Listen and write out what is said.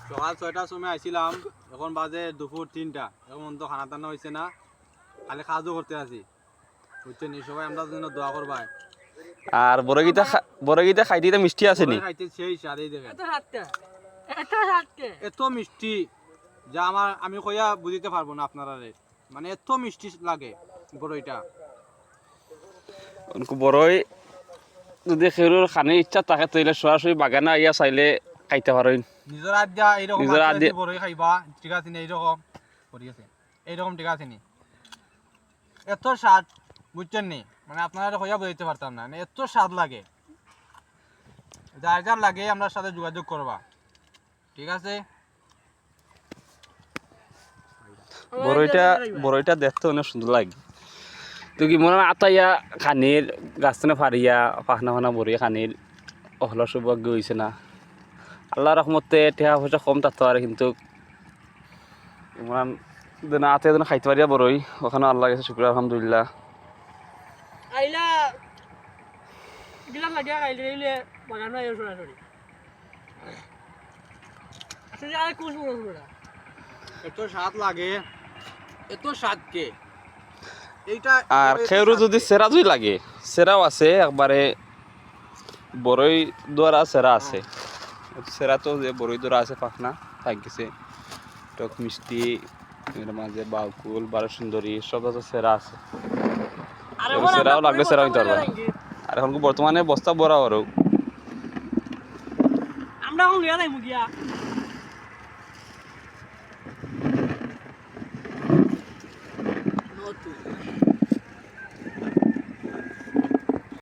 সকাল 6টার সময় আইছিলাম, এখন বাজে দুপুর 3টা। এখন তো খানা টানা হয়েছে না, খালি কাজও করতে আছি, বুঝছেন? সবাই আমরা জন্য দোয়া করবাই। আর বড়গিটা খাইতে মিষ্টি আছে নি? খাইতে সেই স্বাদেই দেখেন, এত মিষ্টি যা আমি কইয়া বুঝিতে পারবো না আপনারা, মানে এত মিষ্টি লাগে বড়ইটা। বড়ই যদি খেরুর খানির ইচ্ছা থাকে তাহলে সরাসরি বাগানে আইয়া চাইলে খাইতে পারেন। নিজের হাত দিয়া এইরকম নিজের হাত দিয়ে বড়ই খাইবা, ঠিক আছে নি? এইরকম করি আছে, এইরকম ঠিক আছে নি? এত স্বাদ, বুঝছেন নি? মানে আপনারা কইয়া বুঝাইতে পারতাম না, মানে এত স্বাদ লাগে। যার যার লাগে আমরা সাথে যোগাযোগ করবা, ঠিক আছে? বড়ইটা দেখতে অনেক সুন্দর লাগে। তো কি মনে হয় আতাইয়া খানির গাছনে ফারিয়া পাখনা ফানা বড়িয়া খানির অহলা সৌভাগ্য হয়েছে না। আল্লাহ রহমতে টেহা পয়সা কম থাকতে পারে, কিন্তু ইমান আতে খাইতে পারিয়া বড়ই ওখানে আল্লাহ গেছে, শুক্র আলহামদুলিল্লাহ। আইলা গিলা লাগিয়া খাইলে বাগান আইও সরাসরি। আসলে আর কোন বড় এত স্বাদ লাগে, এত স্বাদ কে এইটা। আর খেরু যদি সেরা যদি লাগে, সেরাও আছে একবারে, বড়ই দ্বারা সেরা আছে। সেরা তো যে বড়ই দ্বারা আছে পাখনা থাকিছে, টক মিষ্টি, এর মাঝে বাউকুল, বারো সুন্দরী সব তো সেরা আছে। সেরাও লাগলে সেরা হইতে পারবে। আর এখন বর্তমানে বস্তা বড় আরও আমরা এখন লিয়া নাই মুগিয়া